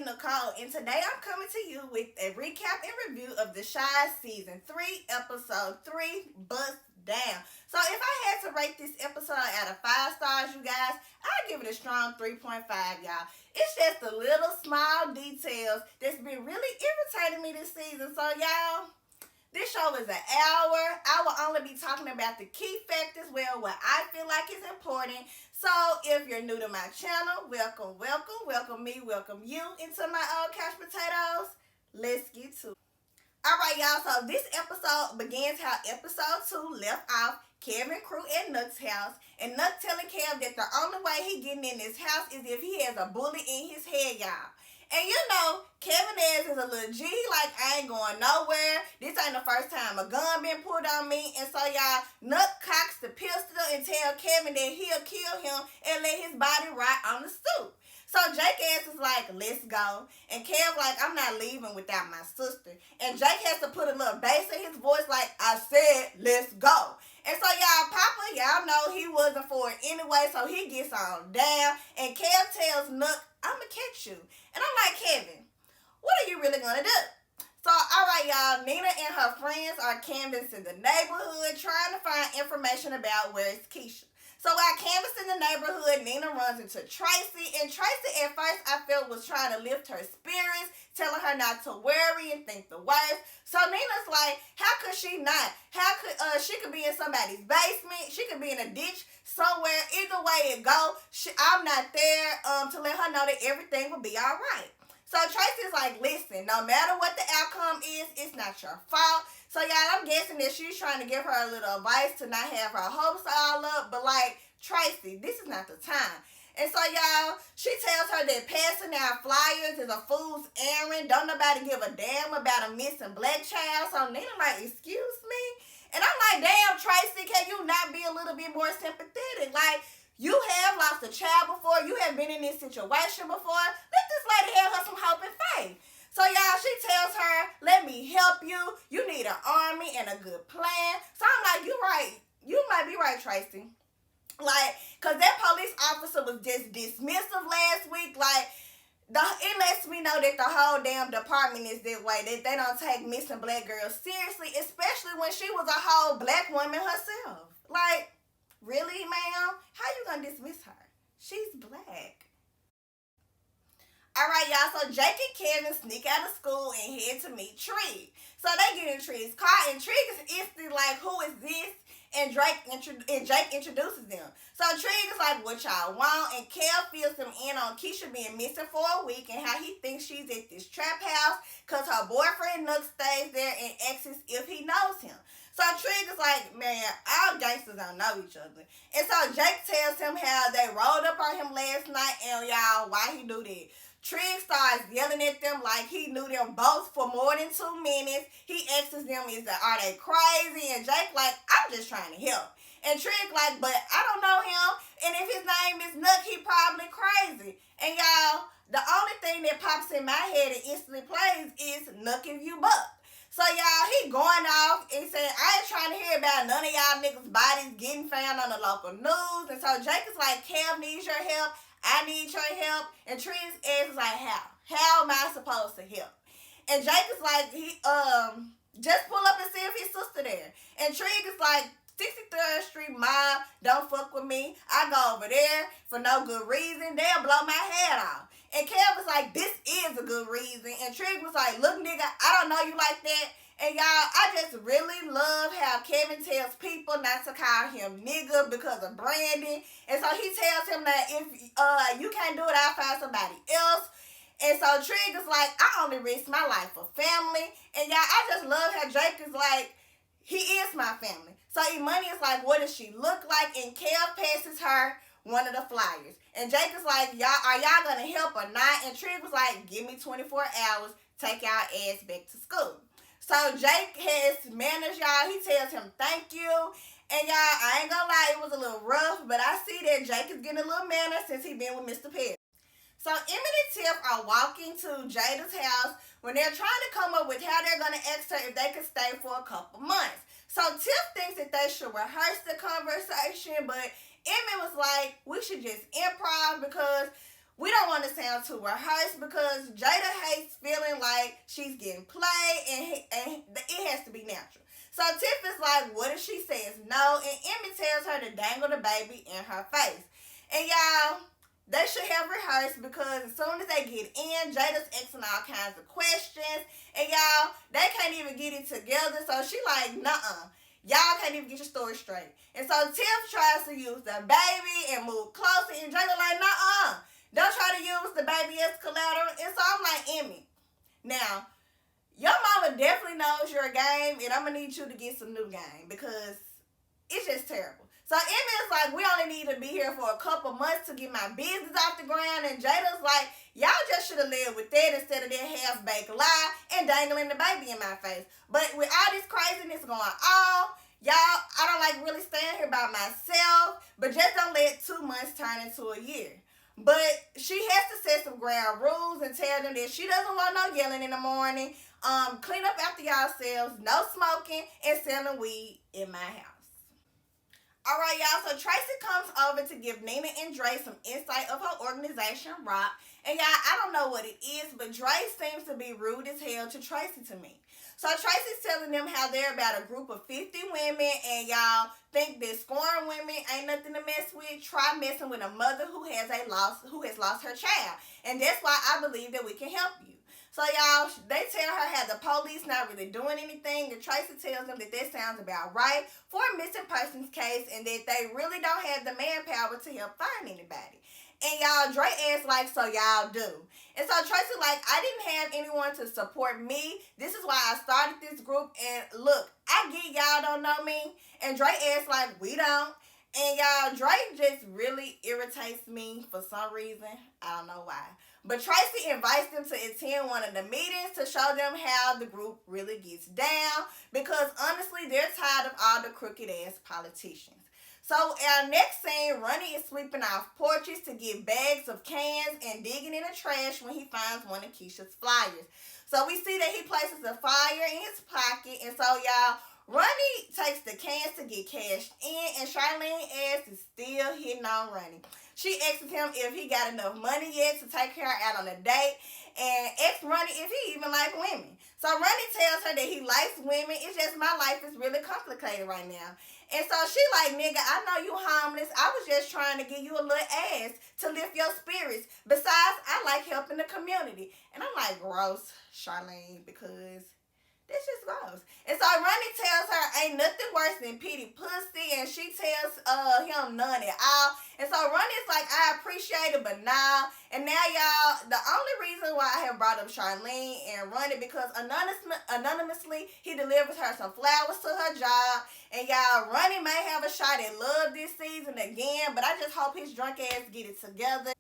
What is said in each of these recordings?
D.Nicole, and today I'm coming to you with a recap and review of the Shy Season 3, Episode 3, Bust Down. So if I had to rate this episode out of 5 stars, you guys, I'd give it a strong 3.5, y'all. It's just the little small details that's been really irritating me this season. So, y'all, this show is an hour. I will only be talking about the key factors, well, what I feel like is important. So, if you're new to my channel, welcome, welcome, welcome me, welcome you into my old couch potatoes. Let's get to it. Alright, y'all, so this episode begins how episode 2 left off. Kevin Crew at Nuck's house, and Nuck telling Kev that the only way he getting in this house is if he has a bullet in his head, y'all. And you know, Kevin ass is a little G, like, I ain't going nowhere. This ain't the first time a gun been pulled on me. And so, y'all, Nuck cocks the pistol and tell Kevin that he'll kill him and let his body rot on the stoop. So Jake ass is like, let's go. And Kev like, I'm not leaving without my sister. And Jake has to put a little bass in his voice like, I said, let's go. And so y'all, Papa, y'all know he wasn't for it anyway, so he gets on down. And Kev tells Nuck, I'ma catch you. And I'm like, Kevin, what are you really gonna do? So, alright y'all, Nina and her friends are canvassing the neighborhood trying to find information about where is Keisha. So while canvassing the neighborhood, Nina runs into Tracy, and Tracy at first I felt was trying to lift her spirits, telling her not to worry and think the worst. So Nina's like, how could she not? How could she could be in somebody's basement, she could be in a ditch somewhere. Either way it go, I'm not there to let her know that everything will be all right. So Tracy's like, listen, no matter what the outcome is, it's not your fault. So y'all, I'm guessing that she's trying to give her a little advice to not have her hopes all up. But like, Tracy, this is not the time. And so y'all, she tells her that passing out flyers is a fool's errand. Don't nobody give a damn about a missing black child. So Nina like, excuse me? And I'm like, damn, Tracy, can you not be a little bit more sympathetic? Like, you have lost a child before. You have been in this situation before. Let this lady have her some hope and faith. So, y'all, she tells her, let me help you. You need an army and a good plan. So, I'm like, you right. You might be right, Tracy. Like, because that police officer was just dismissive last week. Like, it lets me know that the whole damn department is that way. That they don't take missing black girls seriously, especially when she was a whole black woman herself. Like, really, ma'am? How you gonna dismiss her? She's black. Alright, y'all, so Jake and Kevin sneak out of school and head to meet Trig. So they get in Trig's car, and Trig is instantly like, who is this? And Jake introduces them. So Trig is like, what y'all want? And Kev fills them in on Keyshia being missing for a week and how he thinks she's at this trap house because her boyfriend Nuck stays there and asks if he knows him. So Trig is like, man, all gangsters don't know each other. And so Jake tells him how they rolled up on him last night and y'all, why he do that. Trig starts yelling at them like he knew them both for more than 2 minutes. He asks them, are they crazy? And Jake like, I'm just trying to help. And Trig like, but I don't know him. And if his name is Nuck, he probably crazy. And y'all, the only thing that pops in my head and instantly plays is Nuck if you buck. So y'all, he going off and saying, I ain't trying to hear about none of y'all niggas' bodies getting found on the local news. And so Jake is like, Kev needs your help. I need your help. And Trig's ass is like, how? How am I supposed to help? And Jake is like, he just pull up and see if his sister there. And Trig is like, 63rd Street Mom, don't fuck with me. I go over there for no good reason. They'll blow my head off. And Kev was like, this is a good reason. And Trig was like, look, nigga, I don't know you like that. And y'all, I just really love how Kevin tells people not to call him nigga because of branding. And so he tells him that if you can't do it, I'll find somebody else. And so Trig is like, I only risk my life for family. And y'all, I just love how Jake is like, he is my family. So Imani is like, what does she look like? And Kev passes her one of the flyers. And Jake is like, are y'all going to help or not? And Trig was like, give me 24 hours. Take y'all ass back to school. So Jake has managed y'all. He tells him thank you. And y'all, I ain't gonna lie, it was a little rough. But I see that Jake is getting a little manner since he been with Mr. Perry. So Emmett and Tiff are walking to Jada's house when they're trying to come up with how they're going to ask her if they could stay for a couple months. So Tiff thinks that they should rehearse the conversation, but Emmett was like, we should just improv because we don't want to sound down to rehearse because Jada hates feeling like she's getting played and it has to be natural. So Tiff is like, what if she says no? And Emmy tells her to dangle the baby in her face. And y'all, they should have rehearsed because as soon as they get in, Jada's asking all kinds of questions. And y'all, they can't even get it together. So she like, nuh-uh. Y'all can't even get your story straight. And so Tiff tries to use the baby and move closer. And Jada like, nuh-uh. Don't try to use the baby as collateral. And so I'm like, Emmy, now, your mama definitely knows your game. And I'm going to need you to get some new game because it's just terrible. So Emmy is like, we only need to be here for a couple months to get my business off the ground. And Jada's like, y'all just should have lived with that instead of that half-baked lie and dangling the baby in my face. But with all this craziness going on, y'all, I don't like really staying here by myself. But just don't let 2 months turn into a year. But she has to set some ground rules and tell them that she doesn't want no yelling in the morning. Clean up after yourselves, no smoking, and selling weed in my house. Alright, y'all, so Tracy comes over to give Nina and Dre some insight of her organization, Rock. And y'all, I don't know what it is, but Dre seems to be rude as hell to Tracy to me. So Tracy's telling them how they're about a group of 50 women, and y'all think that scoring women ain't nothing to mess with. Try messing with a mother who has lost her child. And that's why I believe that we can help you. So, y'all, they tell her how the police not really doing anything, and Tracy tells them that sounds about right for a missing persons case and that they really don't have the manpower to help find anybody. And y'all, Dre asks like, so y'all do. And so Tracy like, I didn't have anyone to support me. This is why I started this group. And look, I get y'all don't know me. And Dre asks like, we don't. And y'all, Dre just really irritates me for some reason. I don't know why. But Tracy invites them to attend one of the meetings to show them how the group really gets down. Because honestly, they're tired of all the crooked ass politicians. So our next scene, Ronnie is sweeping off porches to get bags of cans and digging in the trash when he finds one of Keisha's flyers. So we see that he places a flyer in his pocket. And so y'all, Ronnie takes the cans to get cashed in, and Charlene's ass is still hitting on Ronnie. She asks him if he got enough money yet to take her out on a date, and asks Ronnie if he even likes women. So Ronnie tells her that he likes women. It's just my life is really complicated right now. And so she like, nigga, I know you homeless. I was just trying to give you a little ass to lift your spirits. Besides, I like helping the community. And I'm like, gross, Charlene, because this just gross. And so Ronnie tells her ain't nothing worse than pity pussy, and she tells him none at all. And so Ronnie's like, I appreciate it, but nah. And now y'all, the only reason why I have brought up Charlene and Ronnie because anonymously he delivers her some flowers to her job. And y'all, Ronnie may have a shot at love this season again, but I just hope his drunk ass get it together.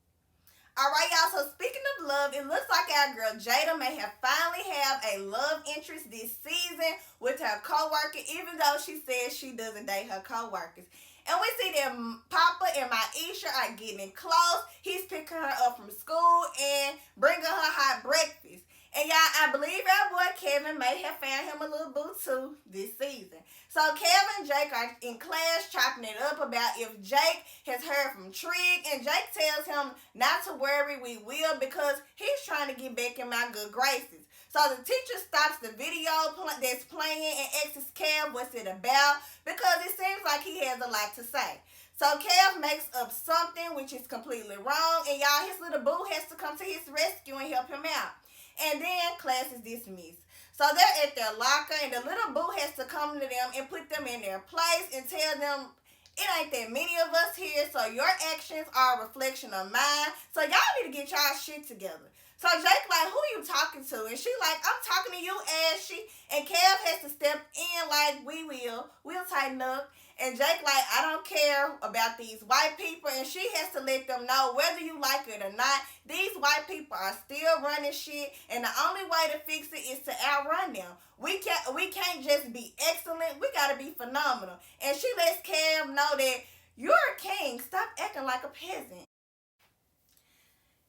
Alright, y'all, so speaking of love, it looks like our girl Jada may have finally have a love interest this season with her co-worker, even though she says she doesn't date her co-workers. And we see that Papa and Maisha are getting close. He's picking her up from school and bringing her hot breakfast. And y'all, I believe our boy Kevin may have found him a little boo too this season. So Kevin and Jake are in class chopping it up about if Jake has heard from Trig, and Jake tells him not to worry, we will, because he's trying to get back in my good graces. So the teacher stops the video that's playing and asks Kev what's it about, because it seems like he has a lot to say. So Kev makes up something which is completely wrong, and y'all, his little boo has to come to his rescue and help him out. And then class is dismissed. So they're at their locker, and the little boo has to come to them and put them in their place and tell them, it ain't that many of us here, so your actions are a reflection of mine. So y'all need to get y'all shit together. So Jake like, who you talking to? And she like, I'm talking to you, Ashley. And Kev has to step in like, we'll tighten up. And Jake like, I don't care about these white people. And she has to let them know whether you like it or not, these white people are still running shit. And the only way to fix it is to outrun them. We can't just be excellent. We got to be phenomenal. And she lets Kev know that you're a king. Stop acting like a peasant.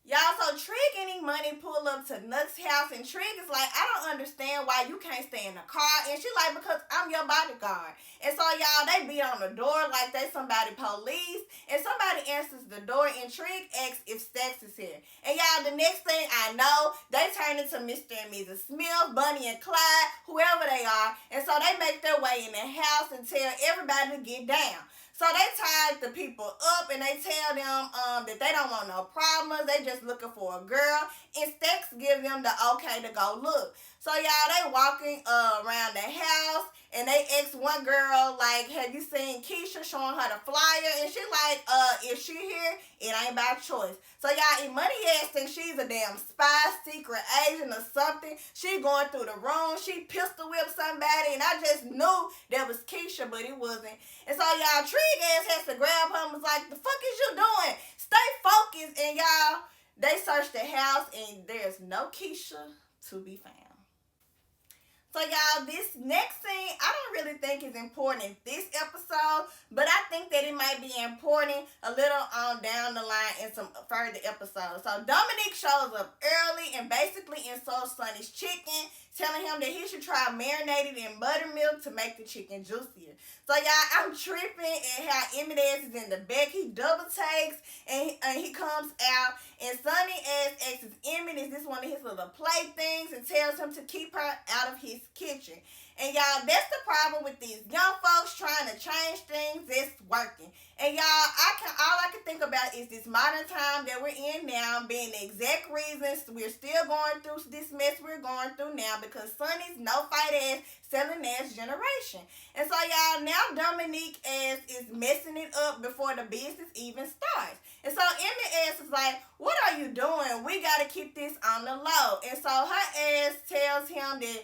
Y'all, so Trig getting Money pull up to Nuck's house, and Trig is like, I don't understand why you can't stay in the car. And she like, because I'm your bodyguard. And so y'all, they beat on the door like they somebody police. And somebody answers the door, and Trig asks if Stacks is here. And y'all, the next thing I know, they turn into Mr. and Mrs. Smith, Bunny and Clyde, whoever they are. And so they make their way in the house and tell everybody to get down. So they tied the people up, and they tell them that they don't want no problems. They just looking for a girl. And Stacks give them the okay to go look. So y'all, they walking around the house, and they ask one girl, like, have you seen Keisha, showing her the flyer? And she like, if she here, it ain't by choice. So y'all, Money ass thinks she's a damn spy, secret agent or something. She going through the room. She pistol whipped somebody, and I just knew that was Keisha, but it wasn't. And so y'all, Trig ass has to grab her and was like, the fuck is you doing? Stay focused. And y'all, they searched the house, and there's no Keisha to be found. So y'all, this next scene, I don't really think is important in this episode, but I think that it might be important a little on down the line in some further episodes. So Dominique shows up early and basically insults Sonny's chicken, telling him that he should try marinated in buttermilk to make the chicken juicier. So y'all, I'm tripping at how Emmett ass is in the back. He double takes and he comes out, and Sonny ass asks Emmett, is this one of his little playthings, and tells him to keep her out of his kitchen. And y'all, that's the problem with these young folks trying to change things that's working. And y'all, all I can think about is this modern time that we're in now being the exact reasons we're still going through this mess we're going through now, because Sonny's no fight ass, selling ass generation. And so y'all, now Dominique ass is messing it up before the business even starts. And so Emmett ass is like, what are you doing? We got to keep this on the low. And so her ass tells him that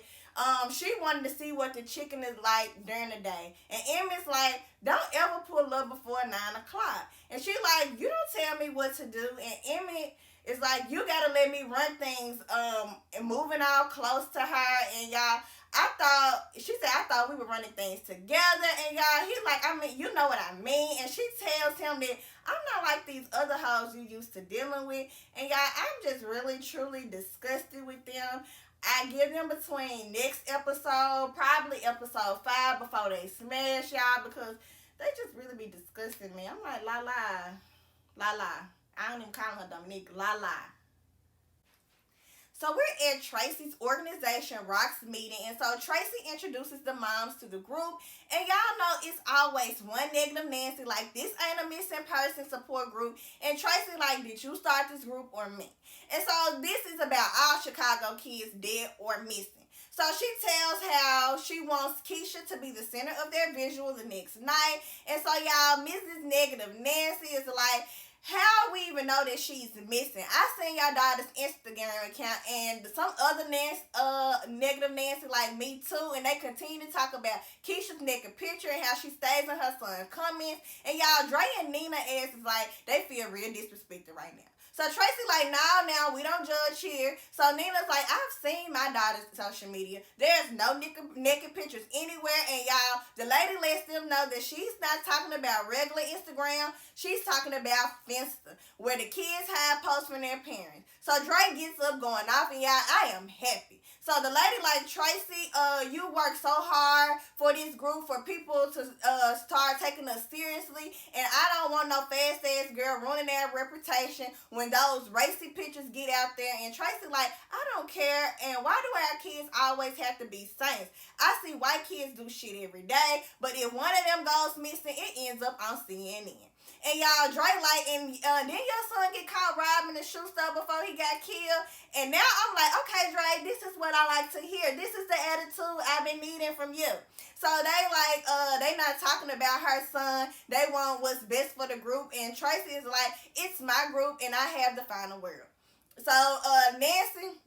she wanted to see what the chicken is like during the day. And Emmett's like, don't ever pull up before 9 o'clock. And she like, you don't tell me what to do. And Emmett is like, you gotta let me run things, and moving all close to her. And y'all, she said, I thought we were running things together. And y'all, he's like, I mean, you know what I mean. And she tells him that I'm not like these other hoes you used to dealing with. And y'all, I'm just really, truly disgusted with them. I give them between next episode, probably episode 5, before they smash y'all, because they just really be disgusting me. I'm like, la la. La la. I don't even call her Dominique. La la. So we're at Tracys Organization Rocks meeting, and so Tracy introduces the moms to the group, and y'all know it's always one negative Nancy, like, this ain't a missing person support group, and Tracy like, did you start this group or me? And so this is about all Chicago kids dead or missing. So she tells how she wants Keyshia to be the center of their visual the next night, and so y'all, Mrs. Negative Nancy is like, how we even know that she's missing? I seen y'all daughter's Instagram account, and some other negative Nancy like me too, and they continue to talk about Keisha's naked picture and how she stays in her son's comments. And y'all, Dre and Nina ass is like, they feel real disrespected right now. So Tracy like, no, we don't judge here. So Nina's like, I've seen my daughter's social media. There's no naked pictures anywhere. And y'all, the lady lets them know that she's not talking about regular Instagram. She's talking about Finsta, where the kids hide posts from their parents. So Dre gets up going off, and y'all, I am happy. So the lady like, Tracy, you work so hard for this group, for people to start taking us seriously, and I don't want no fast ass girl ruining their reputation when those racy pictures get out there. And Tracy like, I don't care, and why do our kids always have to be saints? I see white kids do shit every day, but if one of them goes missing, it ends up on CNN. And y'all, Dre like, and then your son get caught robbing the shoe store before he got killed. And now I'm like, okay, Dre, this is what I like to hear. This is the attitude I've been needing from you. So they like, they not talking about her son. They want what's best for the group. And Tracy is like, it's my group, and I have the final word. So Nancy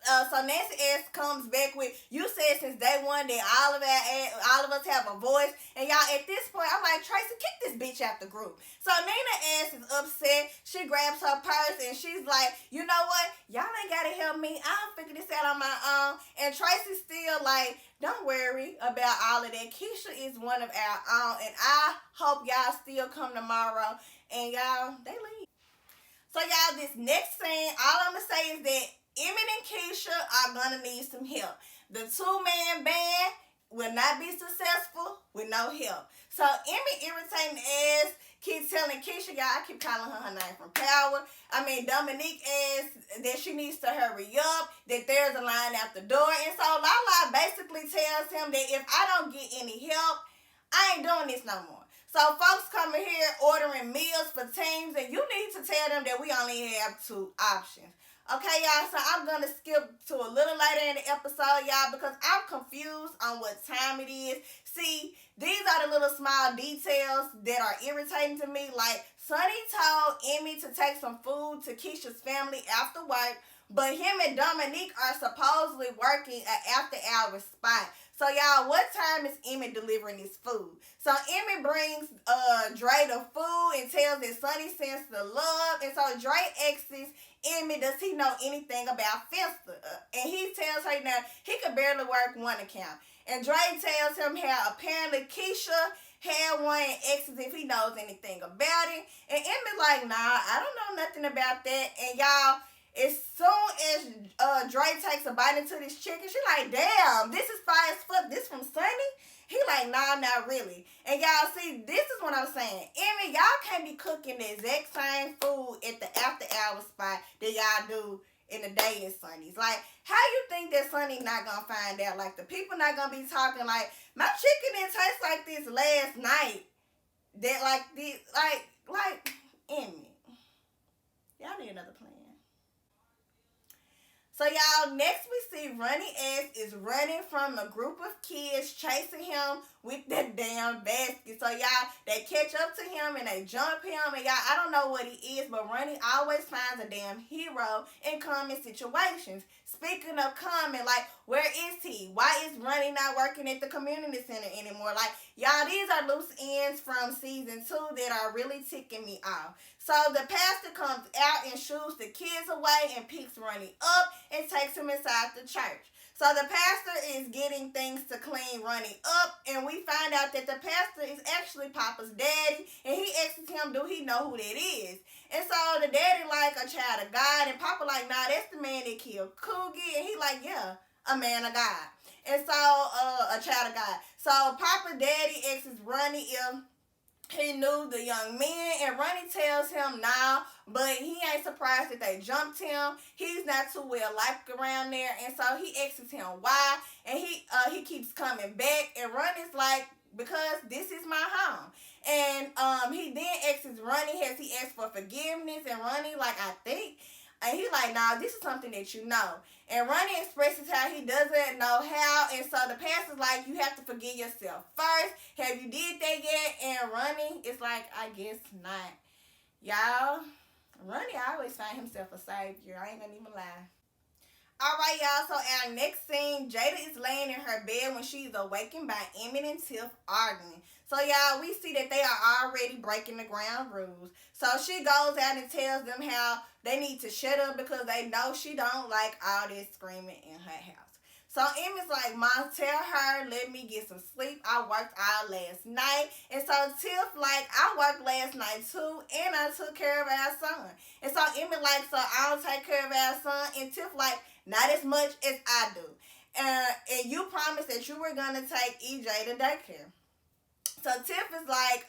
ass comes back with, you said since day one that all of us have a voice. And y'all, at this point, I'm like, Tracy, kick this bitch out the group. So Nina ass is upset. She grabs her purse, and she's like, you know what? Y'all ain't gotta help me. I'll figure this out on my own. And Tracy's still like, don't worry about all of that. Keyshia is one of our own, and I hope y'all still come tomorrow. And y'all, they leave. So y'all, this next scene, all I'm gonna say is that Emmett and Keisha are gonna need some help. The two-man band will not be successful with no help. So Emmett irritating ass keeps telling Keisha, y'all, I keep calling her name from Power. I mean, Dominique asks that she needs to hurry up, that there's a line out the door. And so Lala basically tells him that if I don't get any help, I ain't doing this no more. So folks coming here ordering meals for teams, and you need to tell them that we only have two options. Okay, y'all, so I'm going to skip to a little later in the episode, y'all, because I'm confused on what time it is. See, these are the little small details that are irritating to me. Like, Sonny told Emmy to take some food to Keisha's family after work, but him and Dominique are supposedly working an after-hours spot. So, y'all, what time is Emmy delivering this food? So, Emmy brings Dre the food and tells that Sonny sends the love. And so, Dre asks Emmy, does he know anything about Finster? And he tells her now he could barely work one account. And Dre tells him how apparently Keisha had one and asks if he knows anything about it. And Emmy like, nah, I don't know nothing about that. And y'all, as soon as Dre takes a bite into this chicken, she like, damn, this is fire as fuck. This from Sonny? He like, nah, not really. And y'all see, this is what I'm saying. Emmy, y'all can't be cooking the exact same food at the after hour spot that y'all do in the day in Sonny's. Like, how you think that Sonny not gonna find out? Like, the people not gonna be talking like, my chicken didn't taste like this last night. That like this, like Emmy, y'all need another plan. So y'all, next we see Ronnie S is running from a group of kids chasing him with that damn basket. So y'all, they catch up to him and they jump him. And y'all, I don't know what he is, but Ronnie always finds a damn hero in common situations. Speaking of common, like, where is he? Why is Ronnie not working at the community center anymore? Like, y'all, these are loose ends from season 2 that are really ticking me off. So the pastor comes out and shoos the kids away and picks Ronnie up and takes him inside the church. So the pastor is getting things to clean Ronnie up, and we find out that the pastor is actually Papa's daddy, and he asks him, do he know who that is? And so the daddy like a child of God, and Papa like, nah, that's the man that killed Coogie, and he like, yeah, a man of God. And so, a child of God. So Papa daddy asks Ronnie if he knew the young men, and Ronnie tells him now, but he ain't surprised that they jumped him. He's not too well liked around there, and so he asks him why, and he keeps coming back, and Ronnie's like, because this is my home. And he then asks Ronnie, has he asked for forgiveness? And Ronnie like, I think. And he like, nah, this is something that you know. And Ronnie expresses how he doesn't know how. And so the pastor's like, you have to forgive yourself first. Have you did that yet? And Ronnie is like, I guess not. Y'all, Ronnie always find himself a savior. I ain't gonna even lie. Alright, y'all, so our next scene, Jada is laying in her bed when she's awakened by Emmett and Tiff arguing. So, y'all, we see that they are already breaking the ground rules. So, she goes out and tells them how they need to shut up because they know she don't like all this screaming in her house. So, Emmett's like, Mom, tell her, let me get some sleep. I worked all last night. And so, Tiff like, I worked last night too, and I took care of our son. And so, Emmett like, so I don't take care of our son. And Tiff like, not as much as I do. And you promised that you were going to take EJ to daycare. So Tiff is like,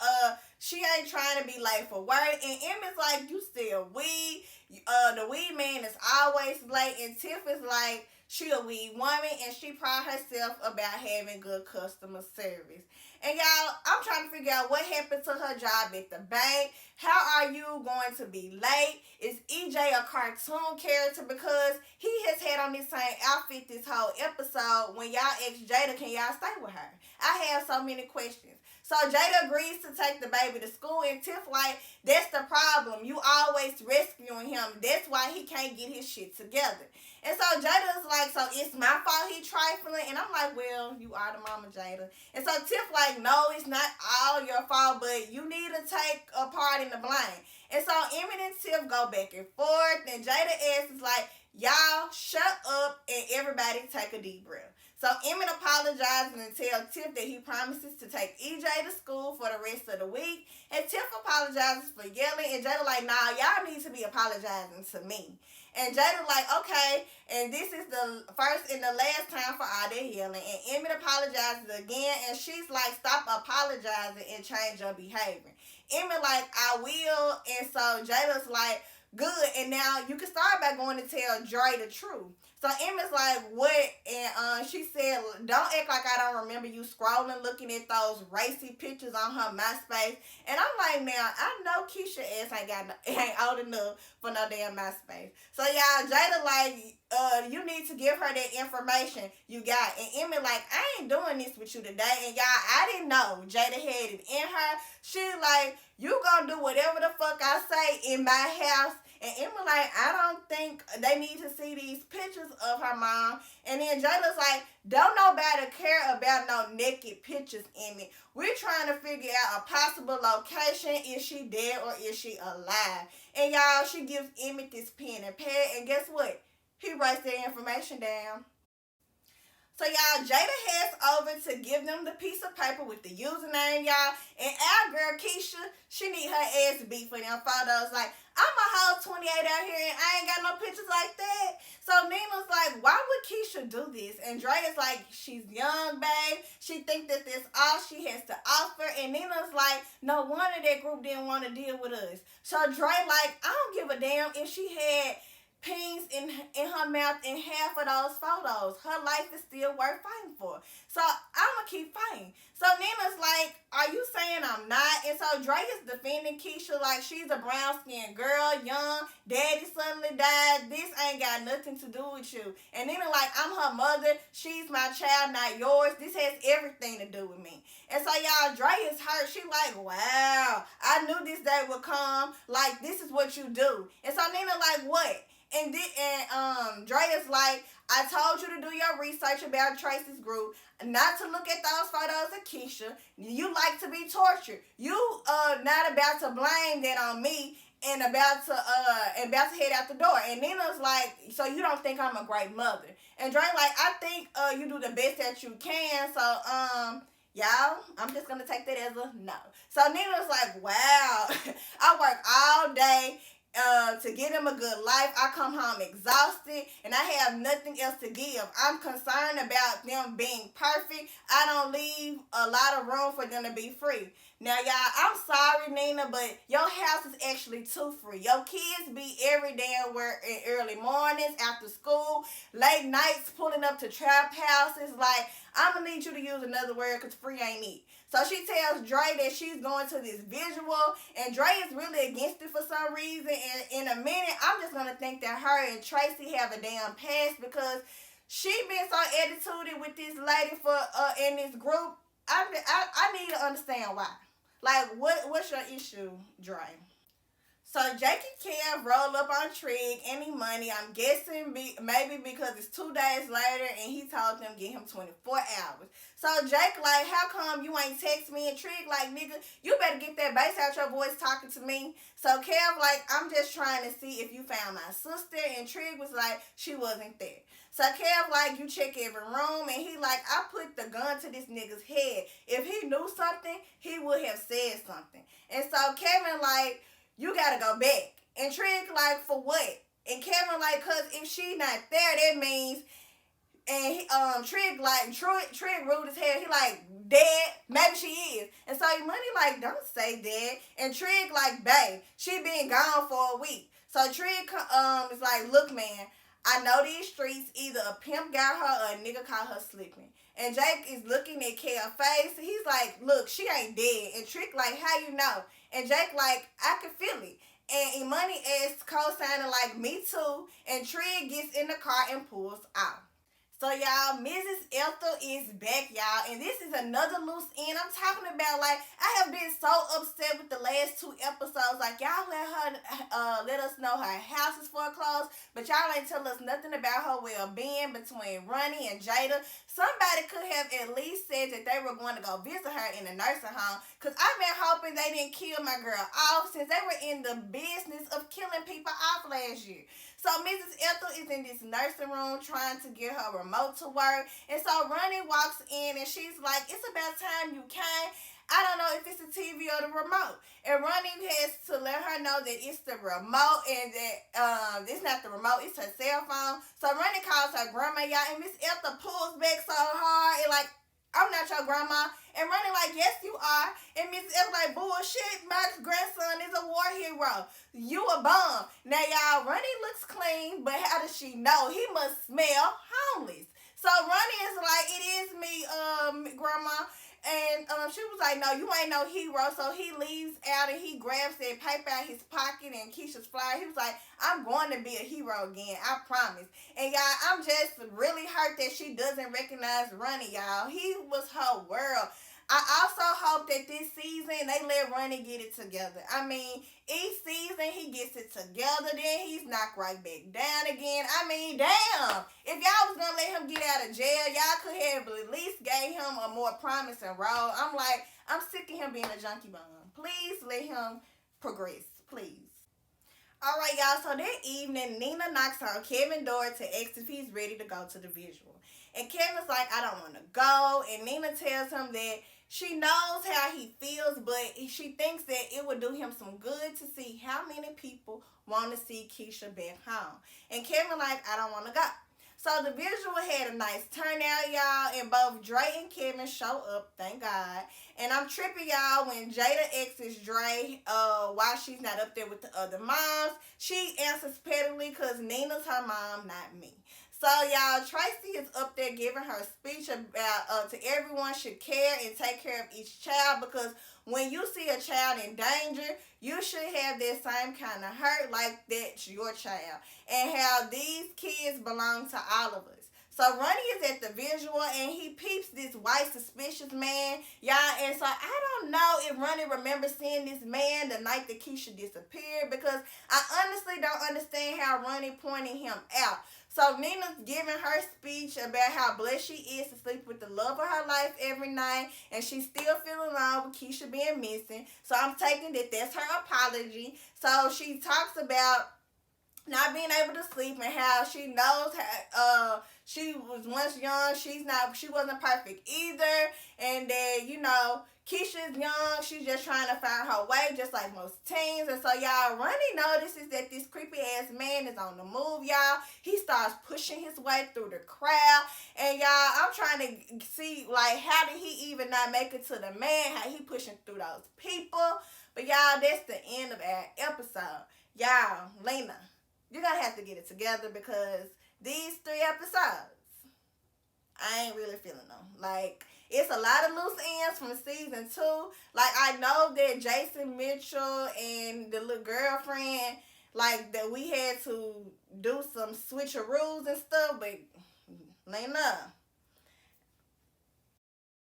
she ain't trying to be late for work. And Emmett's like, you still weed. The weed man is always late. And Tiff is like, she a weed woman and she pride herself about having good customer service. And y'all, I'm trying to figure out what happened to her job at the bank. How are you going to be late? Is EJ a cartoon character? Because he has had on this same outfit this whole episode. When y'all ask Jada, can y'all stay with her? I have so many questions. So Jada agrees to take the baby to school, and Tiff like, that's the problem. You always rescuing him. That's why he can't get his shit together. And so Jada's like, so it's my fault he trifling? And I'm like, well, you are the mama, Jada. And so Tiff like, no, it's not all your fault, but you need to take a part in the blame. And so Emmett and Tiff go back and forth, and Jada asks like, y'all shut up and everybody take a deep breath. So Emmett apologizes and tells Tiff that he promises to take EJ to school for the rest of the week. And Tiff apologizes for yelling, and Jada like, nah, y'all need to be apologizing to me. And Jada like, okay, and this is the first and the last time for all that yelling. And Emmett apologizes again, and she's like, stop apologizing and change your behavior. Emmett like, I will, and so Jada's like, good, and now you can start by going to tell Dre the truth. So Emma's like, what? And she said, don't act like I don't remember you scrolling, looking at those racy pictures on her MySpace. And I'm like, now, I know Keisha ass ain't old enough for no damn MySpace. So y'all, Jada like, you need to give her that information you got. And Emma like, I ain't doing this with you today. And y'all, I didn't know Jada had it in her. She like, you gonna do whatever the fuck I say in my house. And Emma like, I don't think they need to see these pictures of her mom. And then Jada's like, don't nobody care about no naked pictures, Emma. We're trying to figure out a possible location. Is she dead or is she alive? And y'all, she gives Emmett this pen and pad. And guess what? He writes their information down. So y'all, Jada heads over to give them the piece of paper with the username, y'all. And our girl Keisha, she need her ass beat for them photos. Like, I'm a whole 28 out here and I ain't got no pictures like that. So Nina's like, why would Keisha do this? And Dre is like, she's young, babe. She think that that's all she has to offer. And Nina's like, no wonder that group didn't want to deal with us. So Dre like, I don't give a damn if she had pings in her mouth in half of those photos. Her life is still worth fighting for. So I'ma keep fighting. So Nina's like, are you saying I'm not? And so Dre is defending Keisha like she's a brown-skinned girl, young, daddy suddenly died. This ain't got nothing to do with you. And Nina like, I'm her mother. She's my child, not yours. This has everything to do with me. And so y'all, Dre is hurt. She like, wow, I knew this day would come. Like, this is what you do. And so Nina like, what? And Dre is like, I told you to do your research about Tracy's group, not to look at those photos of Keisha. You like to be tortured. You not about to blame that on me and about to head out the door. And Nina's like, so you don't think I'm a great mother? And Dre like, I think you do the best that you can. So y'all, I'm just gonna take that as a no. So Nina's like, wow, I work all day to give them a good life. I come home exhausted and I have nothing else to give. I'm concerned about them being perfect. I don't leave a lot of room for them to be free. Now, y'all, I'm sorry, Nina, but your house is actually too free. Your kids be every damn where in early mornings, after school, late nights, pulling up to trap houses. Like, I'm going to need you to use another word because free ain't it. So she tells Dre that she's going to this visual, and Dre is really against it for some reason. And in a minute, I'm just going to think that her and Tracy have a damn past because she been so attituded with this lady for in this group. I need to understand why. Like, what's your issue, Dre? So Jake and Kev roll up on Trig, any money. I'm guessing maybe because it's 2 days later and he told them get him 24 hours. So Jake like, how come you ain't text me? And Trig like, nigga, you better get that bass out your voice talking to me. So Kev like, I'm just trying to see if you found my sister. And Trig was like, she wasn't there. So Kev like, you check every room. And he like, I put the gun to this nigga's head. If he knew something, he would have said something. And so Kevin like, you gotta go back. And Trig like, for what? And Kevin like, cause if she not there, that means, and Trig like, Trig rude as hell. He like, dead? Maybe she is. And so Money like, don't say dead. And Trig like, babe, she been gone for a week. So Trig is like, look man, I know these streets, either a pimp got her or a nigga caught her slipping. And Jake is looking at Kev's face. He's like, look, she ain't dead. And Trig like, how you know? And Jake like, I can feel it. And Imani asks co-signing like, me too. And Trig gets in the car and pulls out. So y'all, Mrs. Ethel is back, y'all. And this is another loose end. I'm talking about, like, I have been so upset with the last 2 episodes. Like, y'all let us know her house is foreclosed. But y'all ain't tell us nothing about her well-being between Ronnie and Jada. Somebody could have at least said that they were going to go visit her in the nursing home. Because I've been hoping they didn't kill my girl off since they were in the business of killing people off last year. So Mrs. Ethel is in this nursing room trying to get her remote to work. And so Ronnie walks in and she's like, it's about time you came. I don't know if it's the TV or the remote. And Ronnie has to let her know that it's the remote and that it's not the remote, it's her cell phone. So Ronnie calls her grandma, y'all, and Miss Ethel pulls back so hard and like, I'm not your grandma. And Ronnie like, yes, you are. And Miss Ethel like, bullshit, my grandson is a war hero. You a bum. Now, y'all, Ronnie looks clean, but how does she know? He must smell homeless. So Ronnie is like, it is me, grandma. And she was like, no, you ain't no hero. So he leaves out and he grabs that paper out his pocket and Keisha's flyer. He was like, I'm going to be a hero again. I promise. And y'all, I'm just really hurt that she doesn't recognize Ronnie, y'all. He was her world. I also hope that this season they let Ronnie get it together. I mean, each season he gets it together, then he's knocked right back down again. I mean, damn. If y'all was gonna let him get out of jail, y'all could have at least gave him a more promising role. I'm like, I'm sick of him being a junkie bum. Please let him progress, please. All right, y'all. So that evening, Nina knocks on Kevin's door to ask if he's ready to go to the visual. And Kevin's like, I don't want to go. And Nina tells him that she knows how he feels, but she thinks that it would do him some good to see how many people want to see Keisha back home. And Kevin like, I don't want to go. So the visual had a nice turnout, y'all, and both Dre and Kevin show up, thank God. And I'm tripping, y'all, when Jada asks Dre why she's not up there with the other moms. She answers pettily because Nina's her mom, not me. So, y'all, Tracy is up there giving her speech about to everyone should care and take care of each child, because when you see a child in danger, you should have that same kind of hurt like that's your child, and how these kids belong to all of us. So Ronnie is at the visual and he peeps this white suspicious man, y'all. And so I don't know if Ronnie remembers seeing this man the night that Keisha disappeared, because I honestly don't understand how Ronnie pointed him out. So Nina's giving her speech about how blessed she is to sleep with the love of her life every night, and she's still feeling alone with Keisha being missing. So I'm taking that that's her apology. So she talks about not being able to sleep and how she knows how she was once young. She wasn't perfect either, and that Keisha's young. She's just trying to find her way, just like most teens. And so y'all, Ronnie notices that this creepy ass man is on the move, y'all. He starts pushing his way through the crowd, and y'all, I'm trying to see like how did he even not make it to the man? How he pushing through those people? But y'all, that's the end of our episode. Y'all, Lena, you're gonna have to get it together, because these 3 episodes, I ain't really feeling them. Like, it's a lot of loose ends from season 2. Like, I know that Jason Mitchell and the little girlfriend, like, that we had to do some switcheroos and stuff, but Lena,